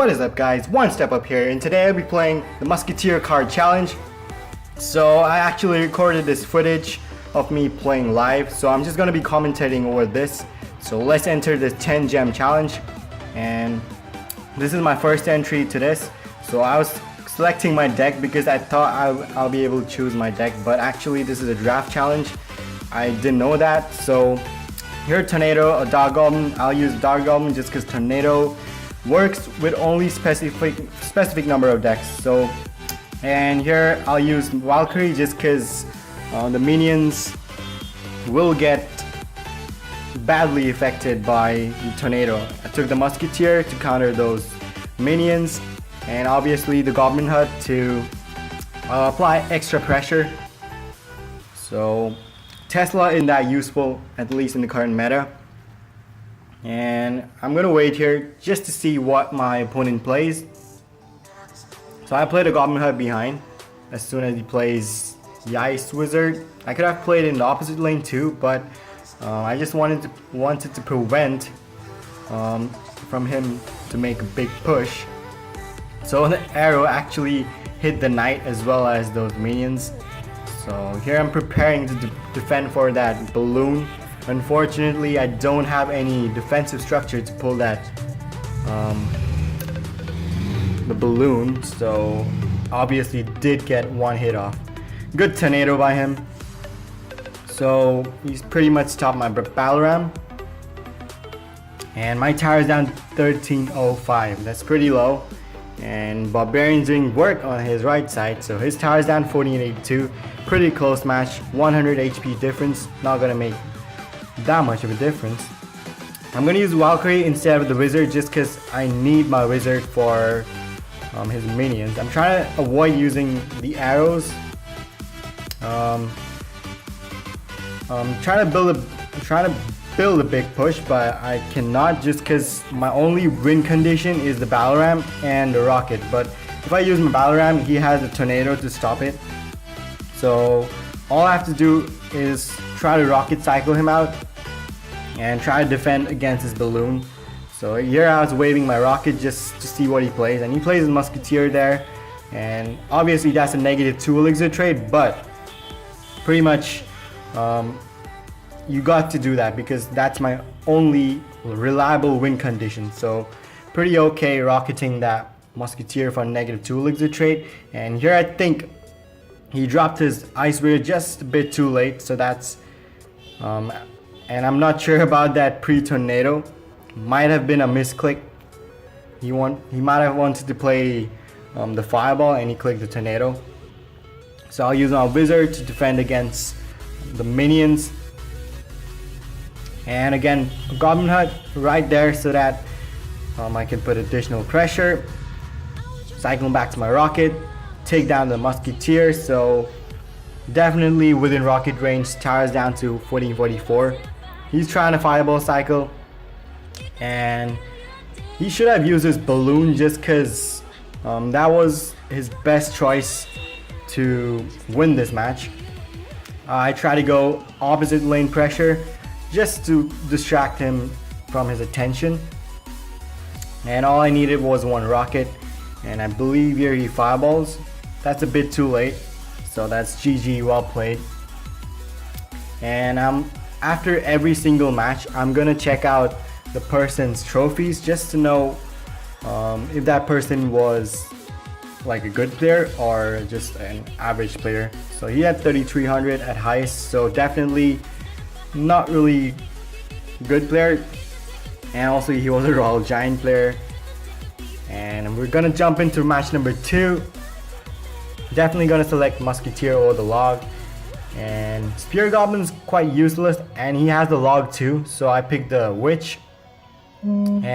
What is up guys, OneStepUp here, and today I'll be playing the Musketeer Card challenge. So I actually recorded this footage of me playing live, so I'm just going to be commentating over this. So let's enter this 10 gem challenge, and this is my first entry to this. So I was selecting my deck because I thought I'll be able to choose my deck, but actually this is a draft challenge. I didn't know that. So here, Tornado, a Dark Goblin. I'll use Dark Goblin just because Tornado works with only specific number of decks. So, and here I'll use Valkyrie just because the minions will get badly affected by the Tornado. I took the Musketeer to counter those minions, and obviously the Goblin Hut to apply extra pressure. So Tesla isn't that useful, at least in the current meta. And I'm gonna wait here just to see what my opponent plays. So I played a Goblin Hut behind as soon as he plays the Ice Wizard. I could have played in the opposite lane too, but I just wanted to prevent from him to make a big push. So the arrow actually hit the knight as well as those minions. So here I'm preparing to defend for that balloon. Unfortunately, I don't have any defensive structure to pull that the balloon, so obviously did get one hit off. Good Tornado by him. So he's pretty much stopped my battle ram, and my tower is down 1305. That's pretty low, and Barbarian's doing work on his right side, so his tower is down 1482. Pretty close match, 100 HP difference. Not gonna make that much of a difference. I'm gonna use Valkyrie instead of the wizard just because I need my wizard for his minions. I'm trying to avoid using the arrows. I'm trying to build a big push, but I cannot just because my only win condition is the battle ram and the rocket. But if I use my battle ram, he has a Tornado to stop it. So all I have to do is try to rocket cycle him out and try to defend against his balloon. So here I was waving my rocket just to see what he plays, and he plays his Musketeer there, and obviously that's a -2 elixir trade, but pretty much you got to do that because that's my only reliable win condition. So pretty okay rocketing that Musketeer for a -2 elixir trade. And here I think he dropped his Ice Wizard just a bit too late, so that's and I'm not sure about that pre-Tornado. Might have been a misclick. He might have wanted to play the Fireball, and he clicked the Tornado. So I'll use my Wizard to defend against the minions. And again, Goblin Hut right there so that I can put additional pressure. Cycling back to my rocket, take down the Musketeer. So definitely within rocket range. Towers down to 1444. He's trying to Fireball cycle, and he should have used his balloon just because that was his best choice to win this match. I try to go opposite lane pressure just to distract him from his attention, and all I needed was one rocket, and I believe here he fireballs. That's a bit too late, so that's GG, well played. And after every single match, I'm gonna check out the person's trophies just to know if that person was like a good player or just an average player. So he had 3300 at highest, so definitely not really good player. And also he was a Royal Giant player. And we're gonna jump into match number 2. Definitely gonna select Musketeer over the log, and Spear Goblin's quite useless, and he has the log too, so I picked the Witch.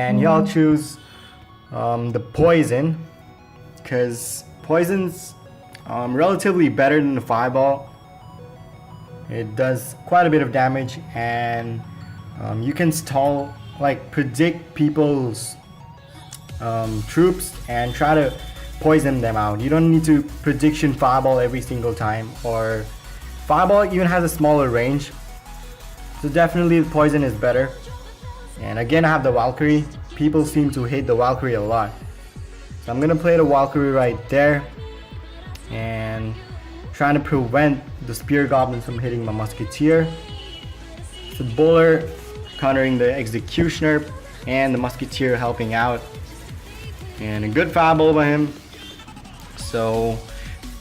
And y'all choose the Poison because Poison's relatively better than the Fireball. It does quite a bit of damage, and you can stall, like predict people's troops and try to poison them out. You don't need to prediction Fireball every single time, or Fireball even has a smaller range, so definitely the Poison is better. And again, I have the Valkyrie. People seem to hate the Valkyrie a lot. So I'm gonna play the Valkyrie right there and trying to prevent the spear goblins from hitting my musketeer. So bowler countering the executioner and the musketeer helping out, and a good fireball by him, so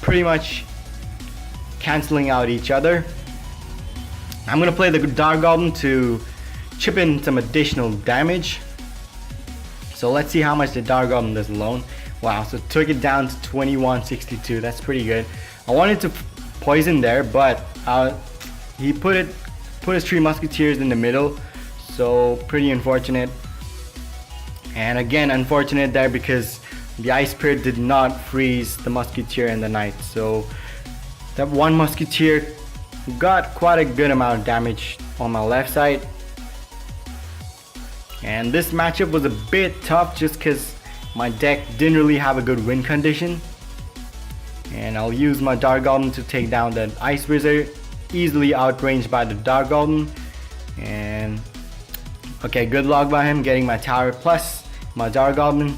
pretty much canceling out each other. I'm gonna play the dark goblin to chip in some additional damage. So let's see how much the dark goblin does alone. Wow, so took it down to 2162. That's pretty good. I wanted to poison there, but he put his 3 musketeers in the middle, so pretty unfortunate. And again, unfortunate there because the ice spirit did not freeze the musketeer and the knight, so that one musketeer got quite a good amount of damage on my left side. And this matchup was a bit tough just because my deck didn't really have a good win condition. And I'll use my dark goblin to take down that ice wizard, easily outranged by the dark goblin. And okay, good luck by him getting my tower plus my dark goblin.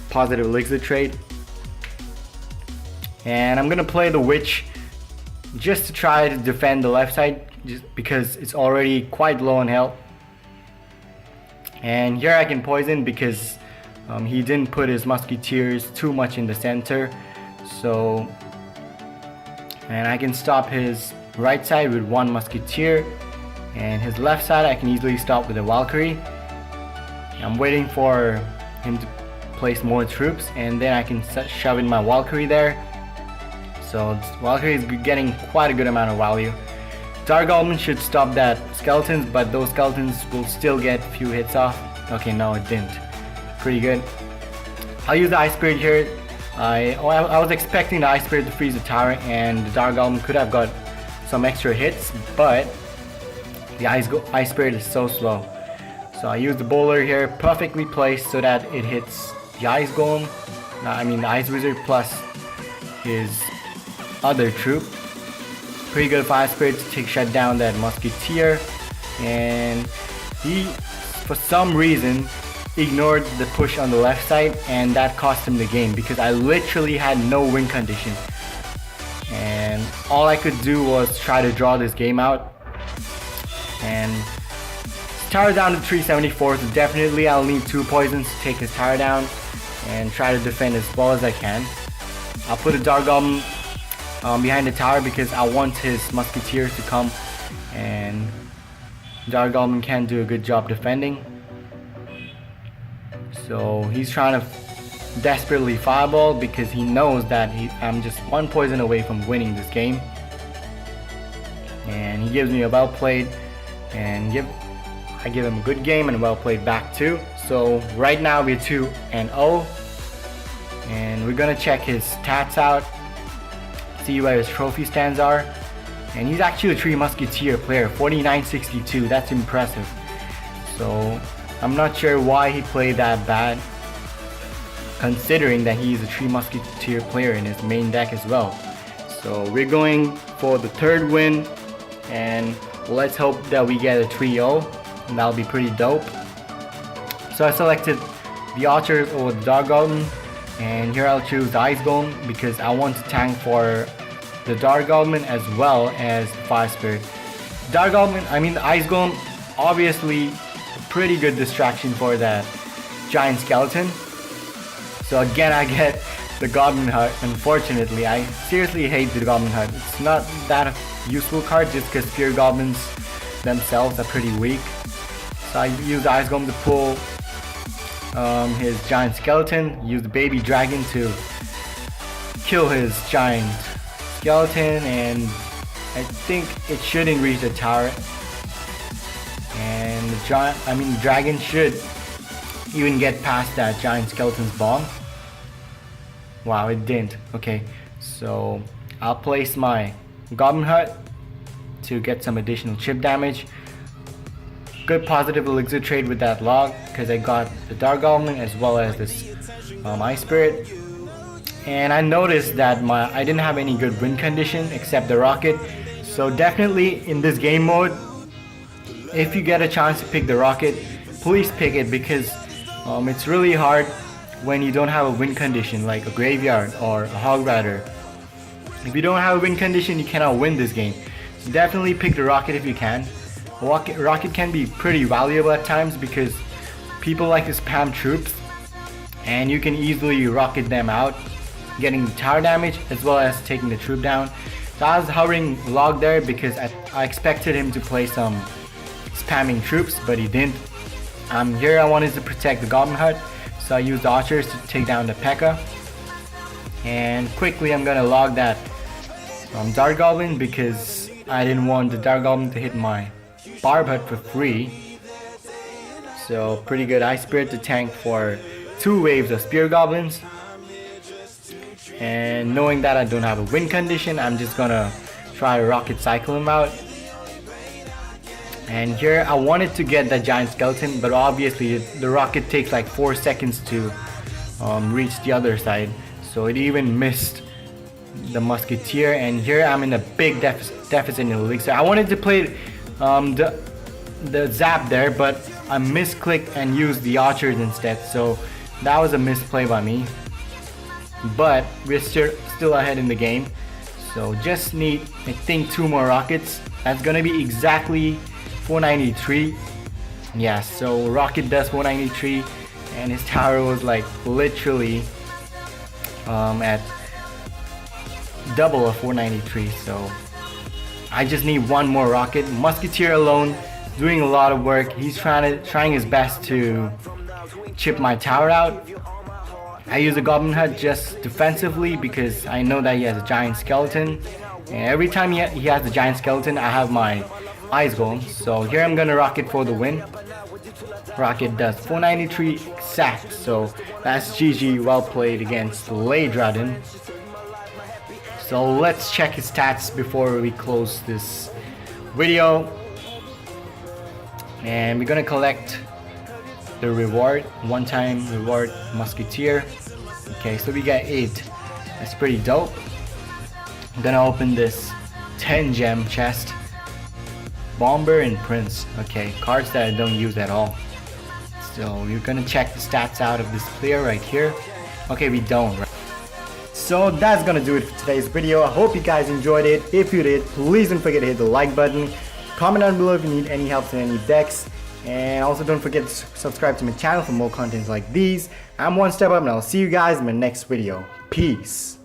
Positive elixir trade. And I'm gonna play the witch just to try to defend the left side, just because it's already quite low on health. And here I can poison because he didn't put his musketeers too much in the center, so, and I can stop his right side with 1 musketeer, and his left side I can easily stop with a Valkyrie. I'm waiting for him to place more troops, and then I can shove in my Valkyrie there. So Valkyrie is getting quite a good amount of value. Dark Goblin should stop that skeletons, but those skeletons will still get a few hits off. Okay, no, it didn't. Pretty good. I'll use the Ice Spirit here. I was expecting the Ice Spirit to freeze the tower, and the Dark Goblin could have got some extra hits, but the Ice Spirit is so slow. So I use the bowler here, perfectly placed so that it hits the Ice Golem. The Ice Wizard plus his other troop. Pretty good Fire Spirit to shut down that Musketeer, and he for some reason ignored the push on the left side, and that cost him the game because I literally had no win condition, and all I could do was try to draw this game out. And his tower down to 374, so definitely I'll need 2 poisons to take his tower down and try to defend as well as I can. I'll put a Dark Goblin behind the tower because I want his musketeers to come, and Dark Goblin can do a good job defending. So he's trying to desperately fireball because he knows that I'm just 1 poison away from winning this game. And he gives me a well played, and I give him a good game and a well played back too. So right now we're 2-0, and we're gonna check his stats out, see where his trophy stands are. And he's actually a 3 musketeer player, 4962. That's impressive. So I'm not sure why he played that bad, considering that he's a 3 musketeer player in his main deck as well. So we're going for the 3rd win, and let's hope that we get a 3-0, and that'll be pretty dope. So I selected the Archers over the Dark Goblin, and here I'll choose the Ice Golem because I want to tank for the Dark Goblin as well as Fire Spirit. The Ice Golem, obviously a pretty good distraction for that giant skeleton. So again, I get the Goblin Hut. Unfortunately, I seriously hate the Goblin Hut. It's not that useful card just because Spear Goblins themselves are pretty weak. So I use the Ice Golem to pull his giant skeleton, use the baby dragon to kill his giant skeleton, and I think it shouldn't reach the tower, and the dragon should even get past that giant skeleton's bomb. Wow, it didn't. Okay, so I'll place my Goblin Hut to get some additional chip damage. Good positive elixir trade with that log because I got the Dark Goblin as well as this Ice Spirit. And I noticed that I didn't have any good win condition except the rocket. So definitely in this game mode, if you get a chance to pick the rocket, please pick it because it's really hard when you don't have a win condition like a graveyard or a hog rider. If you don't have a win condition, you cannot win this game. So definitely pick the rocket if you can. Rocket can be pretty valuable at times because people like to spam troops, and you can easily rocket them out, getting tower damage as well as taking the troop down. So I was hovering log there because I expected him to play some spamming troops, but he didn't. Here I wanted to protect the goblin hut, so I used archers to take down the P.E.K.K.A. And quickly I'm gonna log that Dark Goblin because I didn't want the Dark Goblin to hit my Barb Hut for free. So pretty good Ice Spirit to tank for 2 waves of Spear Goblins. And knowing that I don't have a win condition, I'm just gonna try to rocket cycle him out. And here I wanted to get that giant skeleton, but obviously the rocket takes like 4 seconds to reach the other side, so it even missed the Musketeer. And here I'm in a big deficit in elixir. I wanted to play the zap there, but I misclicked and used the archers instead, so that was a misplay by me. But we're still ahead in the game, so just need, I think, 2 more rockets. That's gonna be exactly 493. Yeah, so rocket does 493, and his tower was like literally at double of 493. So I just need 1 more rocket. Musketeer alone doing a lot of work. He's trying his best to chip my tower out. I use a goblin hut just defensively because I know that he has a giant skeleton, and every time he has a giant skeleton I have my ice golem. So here I'm gonna rocket for the win. Rocket does 493 exact, so that's GG, well played against Laydraden. So let's check his stats before we close this video, and we're gonna collect the reward, 1-time reward Musketeer. Okay, so we got 8. That's pretty dope. I'm gonna open this 10 gem chest. Bomber and Prince. Okay, cards that I don't use at all. So we're gonna check the stats out of this player right here. Okay, we don't. Right? So that's gonna do it for today's video. I hope you guys enjoyed it. If you did, please don't forget to hit the like button. Comment down below if you need any help in any decks. And also don't forget to subscribe to my channel for more contents like these. I'm OneStepUp, and I'll see you guys in my next video. Peace.